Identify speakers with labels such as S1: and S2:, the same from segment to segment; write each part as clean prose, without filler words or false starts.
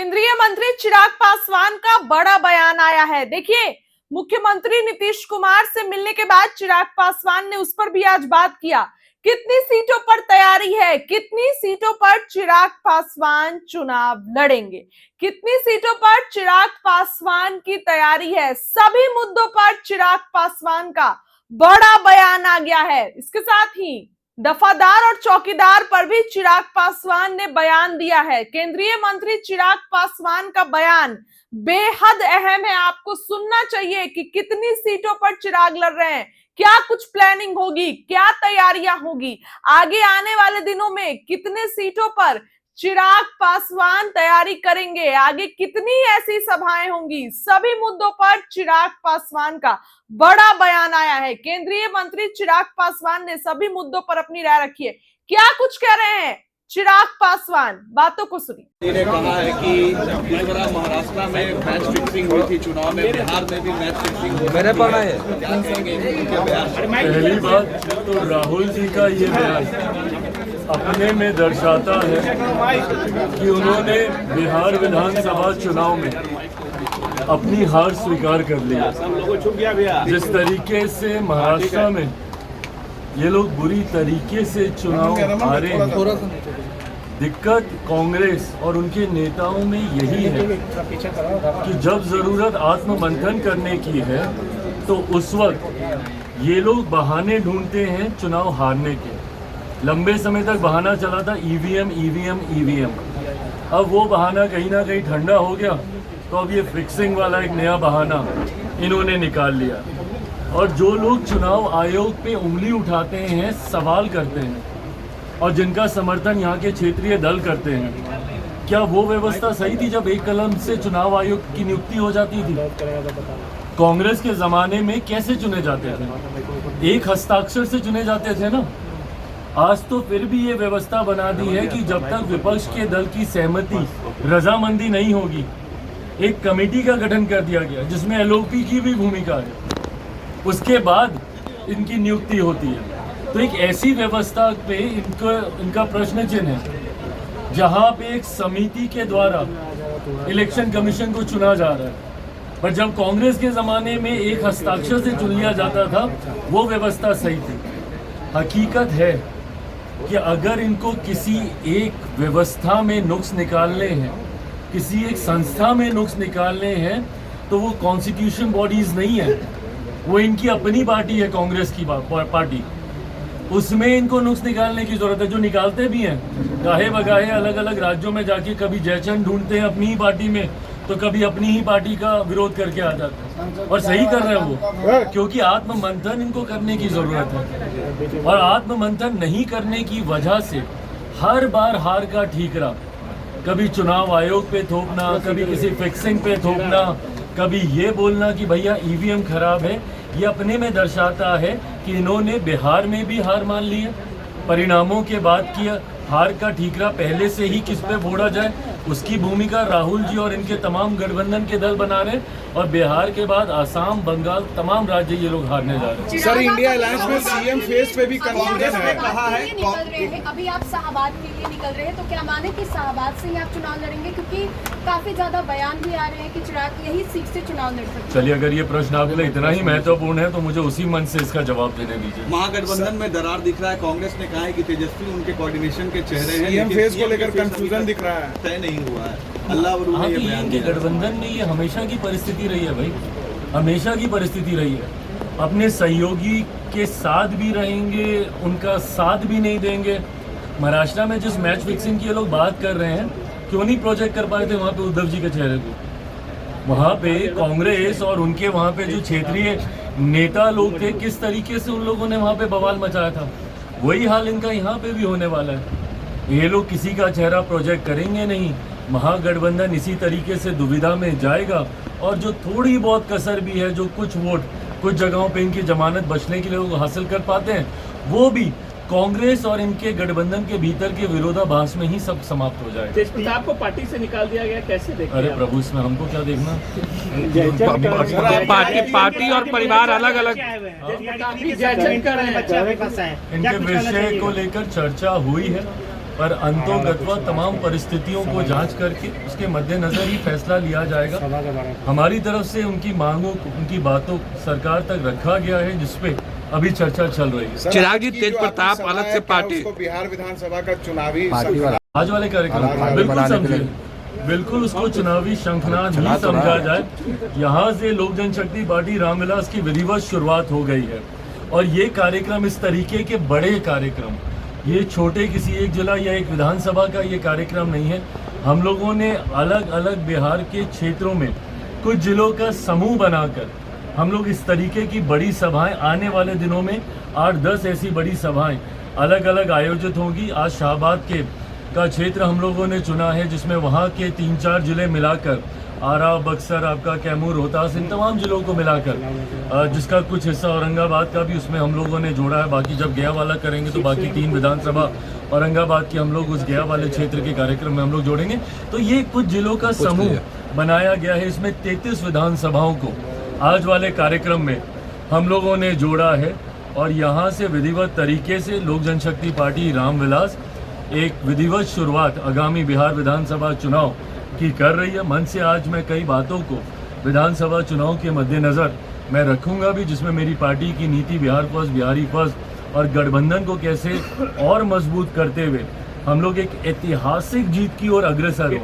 S1: केंद्रीय मंत्री चिराग पासवान का बड़ा बयान आया है। देखिए, मुख्यमंत्री नीतीश कुमार से मिलने के बाद चिराग पासवान ने उस पर भी आज बात किया। कितनी सीटों पर तैयारी है, कितनी सीटों पर चिराग पासवान चुनाव लड़ेंगे, कितनी सीटों पर चिराग पासवान की तैयारी है, सभी मुद्दों पर चिराग पासवान का बड़ा बयान आ गया है। इसके साथ ही दफादार और चौकीदार पर भी चिराग पासवान ने बयान दिया है। केंद्रीय मंत्री चिराग पासवान का बयान बेहद अहम है, आपको सुनना चाहिए कि कितनी सीटों पर चिराग लड़ रहे हैं, क्या कुछ प्लानिंग होगी, क्या तैयारियां होगी, आगे आने वाले दिनों में कितने सीटों पर चिराग पासवान तैयारी करेंगे, आगे कितनी ऐसी सभाएं होंगी, सभी मुद्दों पर चिराग पासवान का बड़ा बयान आया है। केंद्रीय मंत्री चिराग पासवान ने सभी मुद्दों पर अपनी राय रखी है। क्या कुछ कह रहे हैं चिराग पासवान, बातों को सुनिए।
S2: ने कहा है कि इस बार महाराष्ट्र में मैच फिक्सिंग हुई थी चुनाव में, बिहार में भी मैच फिक्सिंग हुई।
S3: मेरे पढ़ा है।
S2: क्या कहेंगे इनके बयान?
S4: पहली बात तो राहुल जी का ये बयान अपने में दर्शाता है कि उन्होंने बिहार विधानसभा चुनाव में अपनी हार स्वीकार कर ली। जिस तरीके से महाराष्ट्र में ये लोग बुरी तरीके से चुनाव हारे हैं, दिक्कत कांग्रेस और उनके नेताओं में यही है कि जब जरूरत आत्ममंथन करने की है तो उस वक्त ये लोग बहाने ढूंढते हैं चुनाव हारने के। लंबे समय तक बहाना चला था ईवीएम ईवीएम ईवीएम, अब वो बहाना कहीं ना कहीं ठंडा हो गया, तो अब ये फिक्सिंग वाला एक नया बहाना इन्होंने निकाल लिया। और जो लोग चुनाव आयोग पे उंगली उठाते हैं, सवाल करते हैं और जिनका समर्थन यहाँ के क्षेत्रीय दल करते हैं, क्या वो व्यवस्था सही थी जब एक कलम से चुनाव आयोग की नियुक्ति हो जाती थी? कांग्रेस के जमाने में कैसे चुने जाते थे? एक हस्ताक्षर से चुने जाते थे ना। आज तो फिर भी ये व्यवस्था बना दी है कि जब तक विपक्ष के दल की सहमति, रजामंदी नहीं होगी, एक कमेटी का गठन कर दिया गया जिसमें एलओपी की भी भूमिका है, उसके बाद इनकी नियुक्ति होती है। तो एक ऐसी व्यवस्था पे इनका प्रश्न चिन्ह है जहां पे एक समिति के द्वारा इलेक्शन कमीशन को चुना जा रहा है। पर जब कांग्रेस के जमाने में एक हस्ताक्षर से चुन लिया जाता था, वो व्यवस्था सही थी। हकीकत है कि अगर इनको किसी एक व्यवस्था में नुक्स निकालने हैं, किसी एक संस्था में नुक्स निकालने हैं, तो वो कॉन्स्टिट्यूशन बॉडीज नहीं है, वो इनकी अपनी पार्टी है, कांग्रेस की पार्टी। उसमें इनको नुक्स निकालने की जरूरत है। जो निकालते भी हैं गाहे बगाहे अलग अलग राज्यों में जाके, कभी जयचंद ढूंढते हैं अपनी ही पार्टी में, तो कभी अपनी ही पार्टी का विरोध करके आ जाते हैं। और सही कर रहे हैं वो, क्योंकि आत्ममंथन इनको करने की जरूरत है। और आत्ममंथन नहीं करने की वजह से हर बार हार का ठीकरा, कभी चुनाव आयोग पे थोपना, कभी किसी फिक्सिंग पे थोपना, कभी ये बोलना कि भैया ईवीएम खराब है, ये अपने में दर्शाता है कि इन्होंने बिहार में भी हार मान ली है। परिणामों के बाद किया हार का ठीकरा पहले से ही किस पे फोड़ा जाए, उसकी भूमिका राहुल जी और इनके तमाम गठबंधन के दल बना रहे हैं। और बिहार के बाद आसाम, बंगाल, तमाम राज्य ये लोग हारने जा रहे हैं।
S5: सर, इंडिया अलायंस में सीएम फेस पे भी कंफ्यूजन है।
S2: कहा है
S6: अभी आप शाहबाद के लिए निकल रहे हैं, तो क्या माने कि शाहबाद से ही आप चुनाव लड़ेंगे? क्योंकि काफी ज्यादा बयान भी आ रहे हैं कि चिराग यही सीट से चुनाव लड़ सकते हैं।
S4: चलिए, अगर ये प्रश्न आपके लिए इतना ही महत्वपूर्ण है तो मुझे उसी मन से इसका जवाब देने दीजिए।
S2: महागठबंधन में दरार दिख रहा है। कांग्रेस ने कहा है कि तेजस्वी उनके कोऑर्डिनेशन के चेहरे हैं,
S5: सीएम फेस को लेकर कंफ्यूजन दिख रहा है,
S2: तय नहीं हुआ है। अल्लाह
S4: इनके गठबंधन में ये हमेशा की परिस्थिति रही है भाई, हमेशा की परिस्थिति रही है। अपने सहयोगी के साथ भी रहेंगे, उनका साथ भी नहीं देंगे। महाराष्ट्र में जिस मैच फिक्सिंग की ये लोग बात कर रहे हैं, क्यों नहीं प्रोजेक्ट कर पाए थे वहाँ पे उद्धव जी के चेहरे को? वहाँ पे कांग्रेस और उनके वहाँ पे जो क्षेत्रीय नेता लोग थे, किस तरीके से उन लोगों ने वहाँ पे बवाल मचाया था, वही हाल इनका यहाँ पे भी होने वाला है। ये लोग किसी का चेहरा प्रोजेक्ट करेंगे नहीं। महागठबंधन इसी तरीके से दुविधा में जाएगा। और जो थोड़ी बहुत कसर भी है, जो कुछ वोट कुछ जगहों पे इनकी जमानत बचने के लिए लोग हासिल कर पाते हैं, वो भी कांग्रेस और इनके गठबंधन के भीतर के विरोधाभास में ही सब समाप्त हो जाएगा।
S7: तेज प्रताप को पार्टी से निकाल दिया गया, कैसे देखते हैं?
S4: अरे प्रभु, इसमें हमको क्या देखना?
S7: पार्टी और परिवार अलग अलग इनके विषय को लेकर चर्चा हुई है।
S4: पर अंतोगत्वा तमाम परिस्थितियों को जांच करके उसके मद्देनजर ही फैसला लिया जाएगा। हमारी तरफ से उनकी मांगों उनकी बातों सरकार तक रखा गया है, जिसपे अभी चर्चा चल रही है।
S7: चिराग जी, तेज प्रताप अलग से पार्टी
S5: बिहार विधानसभा का चुनावी
S4: आज वाले कार्यक्रम बिल्कुल समझे, बिल्कुल उसको चुनावी शंखनाद ही समझा जाए। यहाँ से लोक जनशक्ति पार्टी रामविलास की विधिवत शुरुआत हो गई है और ये कार्यक्रम इस तरीके के बड़े कार्यक्रम, ये छोटे किसी एक जिला या एक विधानसभा का ये कार्यक्रम नहीं है। हम लोगों ने अलग अलग बिहार के क्षेत्रों में कुछ जिलों का समूह बनाकर हम लोग इस तरीके की बड़ी सभाएं आने वाले दिनों में 8-10 ऐसी बड़ी सभाएं अलग अलग आयोजित होंगी। आज शाहबाद का क्षेत्र हम लोगों ने चुना है, जिसमें वहाँ के 3-4 जिले मिलाकर आरा, बक्सर, आपका कैमूर, रोहतास, इन तमाम जिलों को मिलाकर, जिसका कुछ हिस्सा औरंगाबाद का भी उसमें हम लोगों ने जोड़ा है। बाकी जब गया वाला करेंगे तो बाकी 3 विधानसभा औरंगाबाद की हम लोग उस गया वाले क्षेत्र के कार्यक्रम में हम लोग जोड़ेंगे। तो ये कुछ जिलों का समूह बनाया गया है। इसमें 33 विधानसभाओं को आज वाले कार्यक्रम में हम लोगों ने जोड़ा है और यहाँ से विधिवत तरीके से लोक जनशक्ति पार्टी रामविलास एक विधिवत शुरुआत आगामी बिहार विधानसभा चुनाव की कर रही है। मन से आज मैं कई बातों को विधानसभा चुनाव के मद्देनज़र मैं रखूंगा भी, जिसमें मेरी पार्टी की नीति बिहार फर्स्ट, बिहारी फर्स्ट और गठबंधन को कैसे और मजबूत करते हुए हम लोग एक ऐतिहासिक जीत की ओर अग्रसर हो।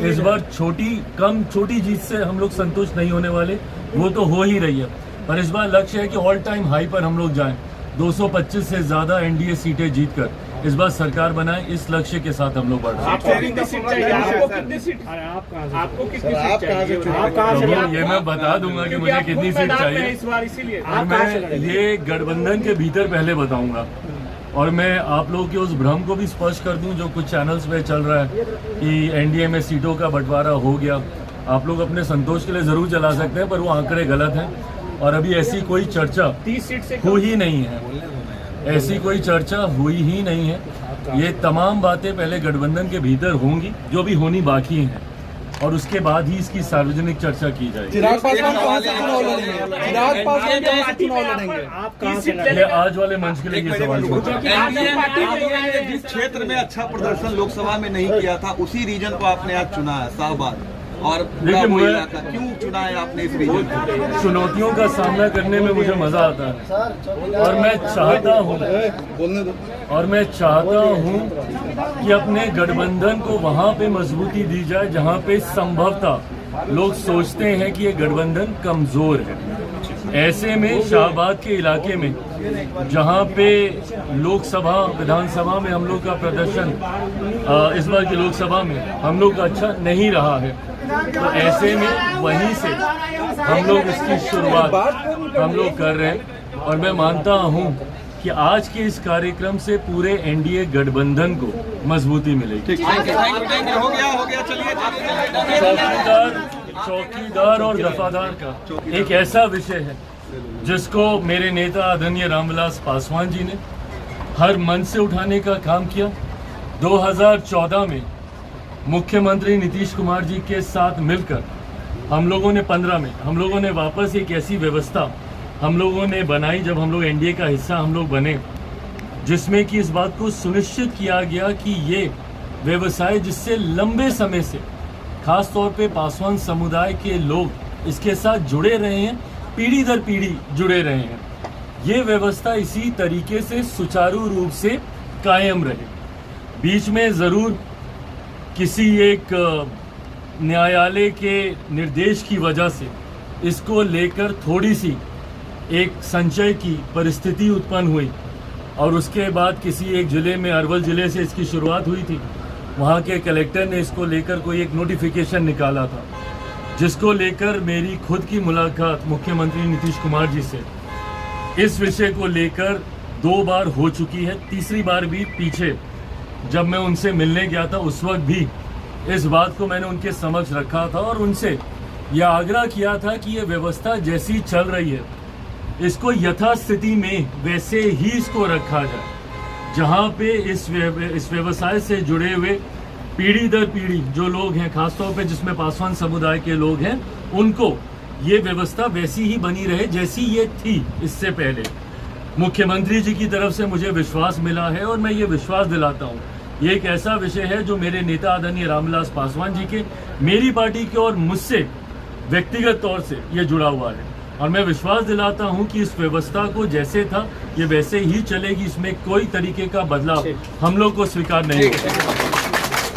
S4: इस बार छोटी जीत से हम लोग संतुष्ट नहीं होने वाले, वो तो हो ही रही है, पर इस बार लक्ष्य है कि ऑल टाइम हाई पर हम लोग जाएं, 225 से ज्यादा एनडीए सीटें जीतकर इस बार सरकार बनाए, इस लक्ष्य के साथ हम लोग बढ़ रहे हैं। ये मैं बता दूंगा कि मुझे कितनी सीट चाहिए
S7: इस बार, इसीलिए
S4: और मैं ये गठबंधन के भीतर पहले बताऊंगा। और मैं आप लोगों के उस भ्रम को भी स्पष्ट कर दूं जो कुछ चैनल्स पे चल रहा है कि एनडीए में सीटों का बंटवारा हो गया। आप लोग अपने संतोष के लिए जरूर चला सकते हैं, पर वो आंकड़े गलत हैं और अभी ऐसी कोई चर्चा
S7: 30 सीट से
S4: हुई ही नहीं है, ऐसी कोई चर्चा हुई ही नहीं है। ये तमाम बातें पहले गठबंधन के भीतर होंगी जो भी होनी बाकी हैं और उसके बाद ही इसकी सार्वजनिक चर्चा की जाएगी।
S5: चिराग पासवान कहाँ से चुनाव लड़ेंगे? चिराग पासवान कहाँ से चुनाव लड़ेंगे?
S7: आप कहाँ से
S4: ये आज वाले मंच के लिए ये सवाल पूछा।
S2: आपने जिस क्षेत्र में अच्छा प्रदर्शन लोकसभा में नहीं किया था उसी रीजन को आपने आज चुना है, शाहबाद, और क्यों चुना है आपने इस रीजन को?
S4: चुनौतियों का सामना करने में मुझे मजा आता है और मैं चाहता हूँ कि अपने गठबंधन को वहाँ पे मजबूती दी जाए जहाँ पे संभवतः लोग सोचते हैं कि ये गठबंधन कमजोर है। ऐसे में शाहबाद के इलाके में जहाँ पे लोकसभा विधानसभा में हम लोग का प्रदर्शन इस बार की लोकसभा में हम लोग का अच्छा नहीं रहा है, तो ऐसे में वहीं से हम लोग इसकी शुरुआत हम लोग कर रहे हैं और मैं मानता हूं कि आज के इस कार्यक्रम से पूरे एनडीए गठबंधन को मजबूती मिलेगी।
S2: हो गया
S4: चौकीदार और दफादार का एक ऐसा विषय है जिसको मेरे नेता आदरणीय रामविलास पासवान जी ने हर मंच से उठाने का काम किया। 2014 में मुख्यमंत्री नीतीश कुमार जी के साथ मिलकर हम लोगों ने 15 में हम लोगों ने वापस एक ऐसी व्यवस्था हम लोगों ने बनाई, जब हम लोग एनडीए का हिस्सा हम लोग बने, जिसमें कि इस बात को सुनिश्चित किया गया कि ये व्यवसाय जिससे लंबे समय से खास तौर पे पासवान समुदाय के लोग इसके साथ जुड़े रहे हैं, पीढ़ी दर पीढ़ी जुड़े रहे हैं, ये व्यवस्था इसी तरीके से सुचारू रूप से कायम रहे। बीच में ज़रूर किसी एक न्यायालय के निर्देश की वजह से इसको लेकर थोड़ी सी एक संचय की परिस्थिति उत्पन्न हुई और उसके बाद किसी एक ज़िले में, अरवल ज़िले से इसकी शुरुआत हुई थी, वहाँ के कलेक्टर ने इसको लेकर कोई एक नोटिफिकेशन निकाला था, जिसको लेकर मेरी खुद की मुलाकात मुख्यमंत्री नीतीश कुमार जी से इस विषय को लेकर 2 बार हो चुकी है। तीसरी बार भी पीछे जब मैं उनसे मिलने गया था उस वक्त भी इस बात को मैंने उनके समक्ष रखा था और उनसे यह आग्रह किया था कि ये व्यवस्था जैसी चल रही है इसको यथास्थिति में वैसे ही इसको रखा जाए, जहाँ पे इस व्यवसाय से जुड़े हुए पीढ़ी दर पीढ़ी जो लोग हैं, खासतौर पे जिसमें पासवान समुदाय के लोग हैं, उनको ये व्यवस्था वैसी ही बनी रहे जैसी ये थी इससे पहले। मुख्यमंत्री जी की तरफ से मुझे विश्वास मिला है और मैं ये विश्वास दिलाता हूँ ये एक ऐसा विषय है जो मेरे नेता आदरणीय रामविलास पासवान जी के, मेरी पार्टी के और मुझसे व्यक्तिगत तौर से ये जुड़ा हुआ है। और मैं विश्वास दिलाता हूं कि इस व्यवस्था को जैसे था ये वैसे ही चलेगी, इसमें कोई तरीके का बदलाव हम लोग को स्वीकार नहीं होगा।